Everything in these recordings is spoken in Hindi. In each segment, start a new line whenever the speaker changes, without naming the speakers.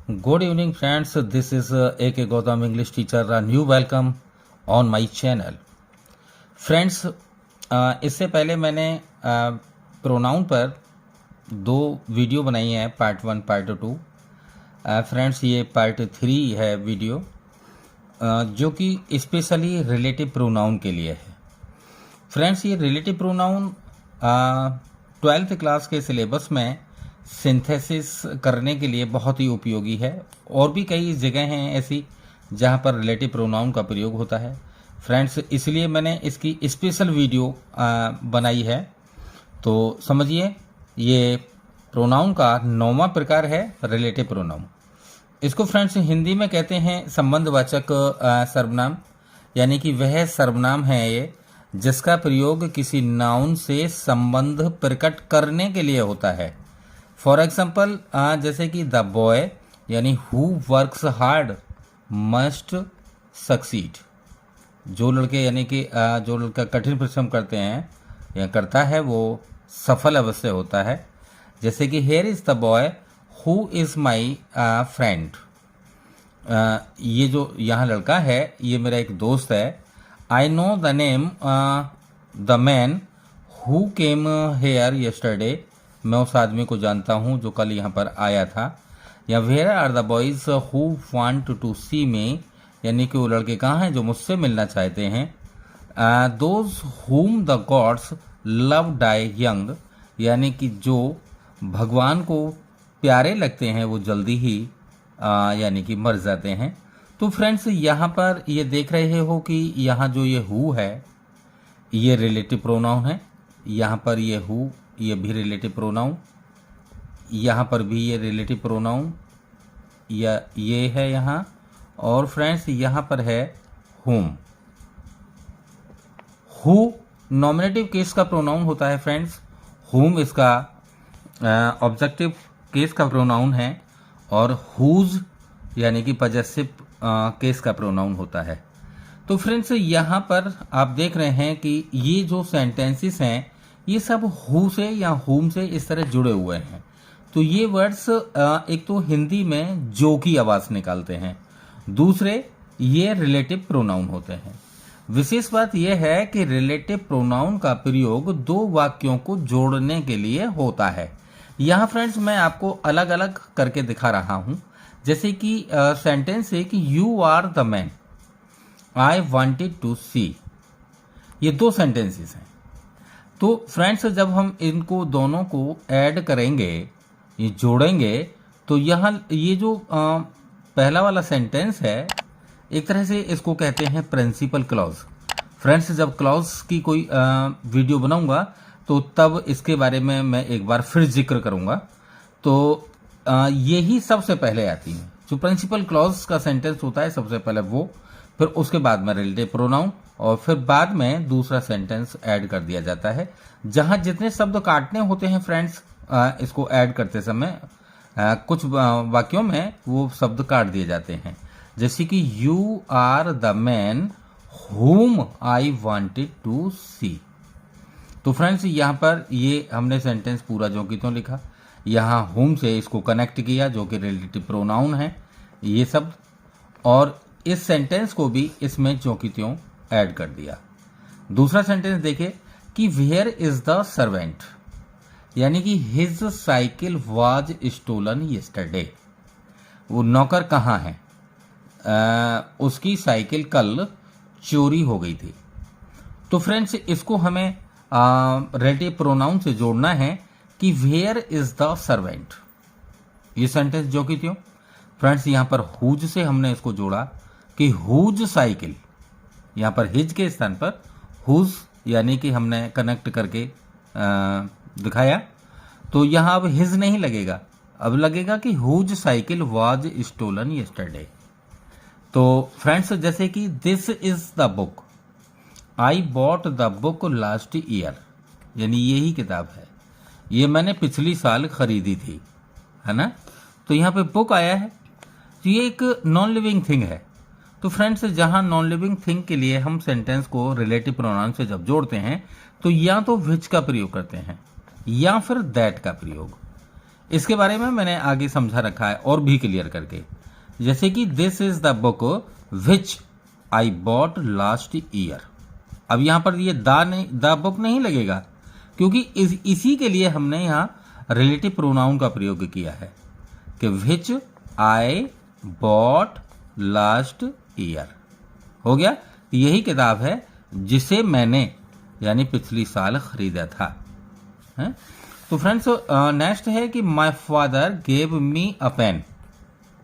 Good evening, friends. This is A.K. Gautam, English teacher. A new welcome on my channel. Friends, इससे पहले मैंने प्रोनाउन पर दो वीडियो बनाई हैं, पार्ट 1 पार्ट 2। फ्रेंड्स, ये पार्ट 3 है वीडियो, जो कि स्पेशली रिलेटिव प्रोनाउन के लिए है। फ्रेंड्स, ये रिलेटिव प्रोनाउन 12th क्लास के सिलेबस में सिंथेसिस करने के लिए बहुत ही उपयोगी है। और भी कई जगह हैं ऐसी जहां पर रिलेटिव प्रोनाउन का प्रयोग होता है। फ्रेंड्स, इसलिए मैंने इसकी स्पेशल वीडियो बनाई है। तो समझिए, ये प्रोनाउन का 9वां प्रकार है रिलेटिव प्रोनाउन। इसको फ्रेंड्स हिंदी में कहते हैं संबंधवाचक सर्वनाम, यानी कि वह सर्वनाम है ये जिसका प्रयोग किसी नाउन से संबंध प्रकट करने के लिए होता है। फॉर एग्जाम्पल, जैसे कि द बॉय यानी who works hard must succeed. जो लड़के यानी कि जो लड़का कठिन परिश्रम करते हैं या करता है वो सफल अवश्य होता है। जैसे कि here is the boy who is my friend. ये जो यहाँ लड़का है ये मेरा एक दोस्त है। I know the name the man who came here yesterday. मैं उस आदमी को जानता हूँ जो कल यहाँ पर आया था। या where are the boys who want to see me, यानी कि वो लड़के कहाँ हैं जो मुझसे मिलना चाहते हैं। Those whom the gods love die young, यानी कि जो भगवान को प्यारे लगते हैं वो जल्दी ही यानी कि मर जाते हैं। तो फ्रेंड्स, यहाँ पर ये देख रहे हो कि यहाँ जो ये हु है ये रिलेटिव प्रोनाउन है। यहाँ पर ये हु ये भी रिलेटिव प्रोनाउन, यहाँ पर भी ये रिलेटिव प्रोनाउन या ये है यहाँ। और फ्रेंड्स, यहाँ पर है हुम। हु नॉमिनेटिव केस का प्रोनाउन होता है फ्रेंड्स। हुम इसका ऑब्जेक्टिव केस का प्रोनाउन है और हुज यानी कि पजेसिव केस का प्रोनाउन होता है। तो फ्रेंड्स, यहाँ पर आप देख रहे हैं कि ये जो सेंटेंसेस हैं ये सब हु से या हुम से इस तरह जुड़े हुए हैं। तो ये वर्ड्स एक तो हिंदी में जो की आवाज निकालते हैं, दूसरे ये रिलेटिव प्रोनाउन होते हैं। विशेष बात यह है कि रिलेटिव प्रोनाउन का प्रयोग दो वाक्यों को जोड़ने के लिए होता है। यहाँ फ्रेंड्स मैं आपको अलग अलग करके दिखा रहा हूं। जैसे कि सेंटेंस है कि you are the man I wanted to see. ये दो सेंटेंसेस हैं। तो फ्रेंड्स, जब हम इनको दोनों को ऐड करेंगे, ये जोड़ेंगे, तो यहाँ ये जो पहला वाला सेंटेंस है एक तरह से इसको कहते हैं प्रिंसिपल क्लॉज। फ्रेंड्स, जब क्लॉज की कोई वीडियो बनाऊंगा तो तब इसके बारे में मैं एक बार फिर जिक्र करूंगा। तो यही सबसे पहले आती है, जो प्रिंसिपल क्लॉज का सेंटेंस होता है सबसे पहले वो, फिर उसके बाद में रिलेटिव प्रोनाउन और फिर बाद में दूसरा सेंटेंस ऐड कर दिया जाता है। जहां जितने शब्द काटने होते हैं फ्रेंड्स, इसको ऐड करते समय कुछ वाक्यों में वो शब्द काट दिए जाते हैं। जैसे कि यू आर द मैन हुम आई वांटेड टू सी। तो फ्रेंड्स, यहाँ पर ये हमने सेंटेंस पूरा जो की तो लिखा, यहाँ हुम से इसको कनेक्ट किया जो कि रिलेटिव प्रोनाउन है ये शब्द, और इस सेंटेंस को भी इसमें ज्यों की त्यों ऐड कर दिया। दूसरा सेंटेंस देखिए कि वेयर इज द सर्वेंट, यानी कि his cycle was stolen yesterday. वो नौकर कहाँ है, उसकी साइकिल कल चोरी हो गई थी। तो फ्रेंड्स, इसको हमें रिलेटिव प्रोनाउन से जोड़ना है कि वेयर इज द सर्वेंट। ये सेंटेंस जो की त्यों। फ्रेंड्स, यहाँ पर हुज से हमने इसको जोड़ा कि हुज साइकिल, यहाँ पर हिज के स्थान पर हुज यानी कि हमने कनेक्ट करके दिखाया। तो यहाँ अब हिज नहीं लगेगा, अब लगेगा कि whose cycle was stolen yesterday. तो फ्रेंड्स, जैसे कि this is the book I bought the book last year, यानी यही किताब है, ये मैंने पिछली साल खरीदी थी, है ना। तो यहाँ पे बुक आया है, तो ये एक नॉन लिविंग थिंग है। तो फ्रेंड्स, जहां नॉन लिविंग थिंग के लिए हम सेंटेंस को रिलेटिव प्रोनाउन से जब जोड़ते हैं तो या तो विच का प्रयोग करते हैं या फिर दैट का प्रयोग। इसके बारे में मैंने आगे समझा रखा है और भी क्लियर करके। जैसे कि this is the book which I bought last year. अब यहां पर ये द बुक नहीं लगेगा, क्योंकि इसी के लिए हमने यहाँ रिलेटिव प्रोनाउन का प्रयोग किया है कि विच आई बॉट लास्ट ईयर। हो गया, यही किताब है जिसे मैंने यानी पिछली साल खरीदा था। है? तो फ्रेंड्स नेक्स्ट है कि my father gave me a pen.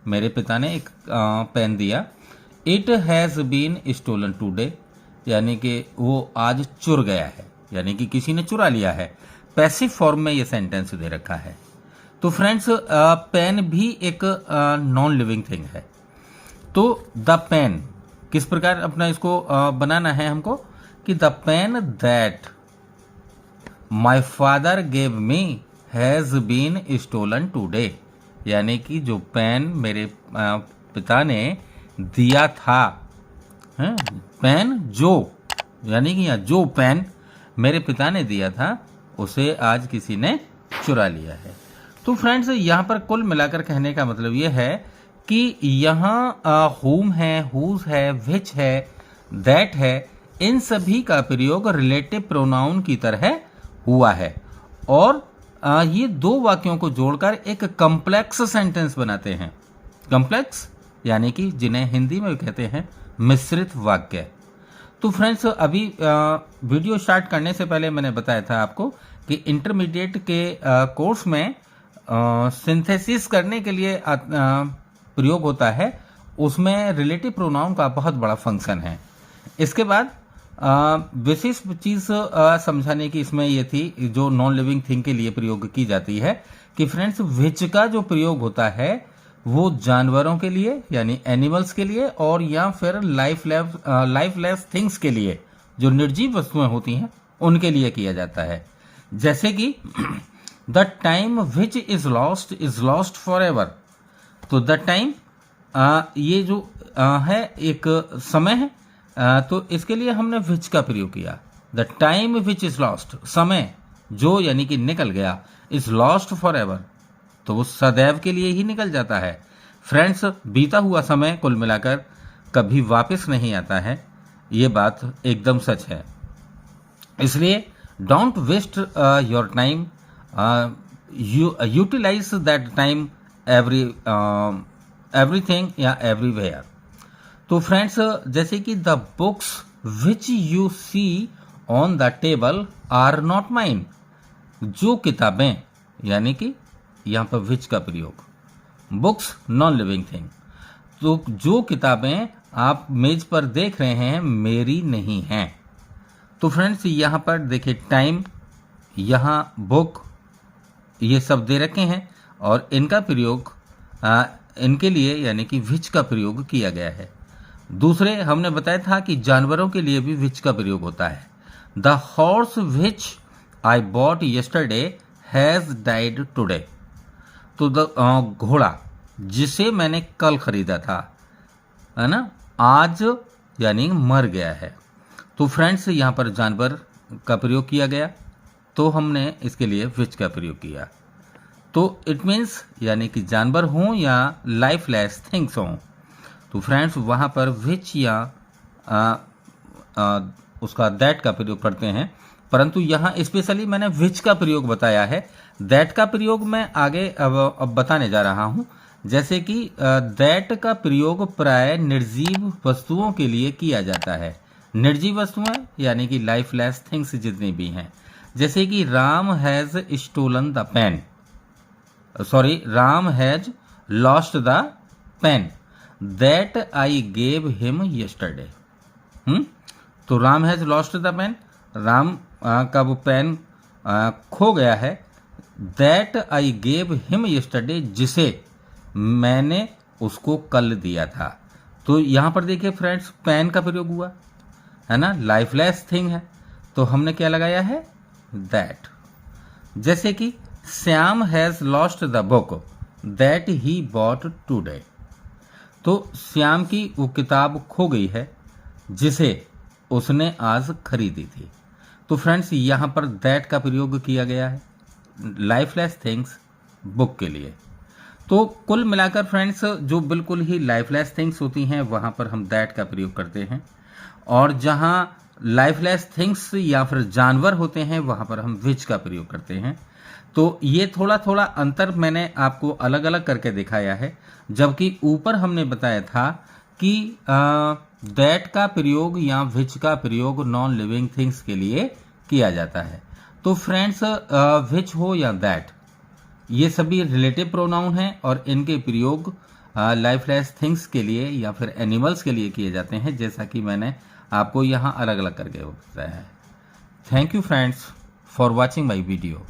मेरे पिता ने एक पेन दिया। It has been stolen today, यानी कि वो आज चुर गया है, यानी कि किसी ने चुरा लिया है। पैसिव फॉर्म में ये सेंटेंस दे रखा है। तो फ्रेंड्स पेन भी एक नॉन लिविंग थिंग है। तो द पेन किस प्रकार अपना इसको बनाना है हमको कि the pen that my father gave me has been stolen today, यानी कि जो पेन मेरे पिता ने दिया था, है? पेन जो, यानी कि यहाँ जो पेन मेरे पिता ने दिया था उसे आज किसी ने चुरा लिया है। तो फ्रेंड्स यहाँ पर कुल मिलाकर कहने का मतलब ये है कि यहाँ होम है, हुज है, विच है, दैट है, इन सभी का प्रयोग रिलेटिव प्रोनाउन की तरह हुआ है और ये दो वाक्यों को जोड़कर एक कॉम्प्लेक्स सेंटेंस बनाते हैं। कॉम्प्लेक्स यानी कि जिन्हें हिंदी में कहते हैं मिश्रित वाक्य। तो फ्रेंड्स अभी वीडियो स्टार्ट करने से पहले मैंने बताया था आपको कि इंटरमीडिएट के कोर्स में सिंथेसिस करने के लिए प्रयोग होता है, उसमें रिलेटिव प्रोनाउन का बहुत बड़ा फंक्शन है। इसके बाद विशेष चीज समझाने की इसमें ये थी जो नॉन लिविंग थिंग के लिए प्रयोग की जाती है कि फ्रेंड्स विच का जो प्रयोग होता है वो जानवरों के लिए यानी एनिमल्स के लिए और या फिर लाइफलेस थिंग्स के लिए जो निर्जीव वस्तुएं होती हैं उनके लिए किया जाता है। जैसे कि the time which is lost for ever. तो द टाइम ये जो है एक समय है, तो इसके लिए हमने विच का प्रयोग किया। The time which is lost, समय जो यानी कि निकल गया, इज लॉस्ट फॉर एवर, तो वो सदैव के लिए ही निकल जाता है। फ्रेंड्स बीता हुआ समय कुल मिलाकर कभी वापस नहीं आता है, ये बात एकदम सच है। इसलिए don't waste your time, utilize that time everything या एवरीवेयर। तो फ्रेंड्स जैसे कि the books which you see on the table are not mine. जो किताबें, यानी कि यहां पर विच का प्रयोग, बुक्स नॉन लिविंग थिंग, तो जो किताबें आप मेज पर देख रहे हैं मेरी नहीं हैं। तो फ्रेंड्स यहां पर देखिए टाइम, यहां बुक, ये सब दे रखे हैं और इनका प्रयोग इनके लिए यानी कि विच का प्रयोग किया गया है। दूसरे हमने बताया था कि जानवरों के लिए भी विच का प्रयोग होता है। The horse which I bought yesterday has died today. तो घोड़ा जिसे मैंने कल खरीदा था, है ना, आज यानी मर गया है। तो फ्रेंड्स यहाँ पर जानवर का प्रयोग किया गया, तो हमने इसके लिए विच का प्रयोग किया। तो इट मीन्स यानी कि जानवर हों या लाइफलेस थिंग्स हों, तो फ्रेंड्स वहाँ पर विच या उसका दैट का प्रयोग करते हैं। परंतु यहाँ स्पेशली मैंने विच का प्रयोग बताया है, दैट का प्रयोग मैं आगे अब बताने जा रहा हूँ। जैसे कि दैट का प्रयोग प्राय निर्जीव वस्तुओं के लिए किया जाता है। निर्जीव वस्तुएं यानी कि लाइफलेस थिंग्स जितनी भी हैं, जैसे कि Ram has stolen the pen, sorry Ram has lost the pen that I gave him yesterday. तो Ram has lost the pen, Ram का वो पेन खो गया है। That I gave him yesterday, जिसे मैंने उसको कल दिया था। तो यहां पर देखिए फ्रेंड्स पेन का प्रयोग हुआ है ना, लाइफलेस थिंग है, तो हमने क्या लगाया है, दैट। जैसे कि Shyam has lost the book that he bought today. तो श्याम की वो किताब खो गई है जिसे उसने आज खरीदी थी। तो फ्रेंड्स यहां पर दैट का प्रयोग किया गया है। लाइफलेस थिंग्स बुक के लिए। तो कुल मिलाकर फ्रेंड्स जो बिल्कुल ही लाइफलेस थिंग्स होती हैं वहाँ पर हम दैट का प्रयोग करते हैं, और जहाँ लाइफलेस थिंग्स या फिर जानवर होते हैं वहाँ पर हम विच का प्रयोग करते हैं। तो ये थोड़ा थोड़ा अंतर मैंने आपको अलग अलग करके दिखाया है, जबकि ऊपर हमने बताया था कि दैट का प्रयोग या विच का प्रयोग नॉन लिविंग थिंग्स के लिए किया जाता है। तो फ्रेंड्स विच हो या दैट, ये सभी रिलेटिव प्रोनाउन हैं और इनके प्रयोग लाइफलेस थिंग्स के लिए या फिर एनिमल्स के लिए किए जाते हैं, जैसा कि मैंने आपको यहाँ अलग अलग करके बताया है। Thank you friends for watching my video.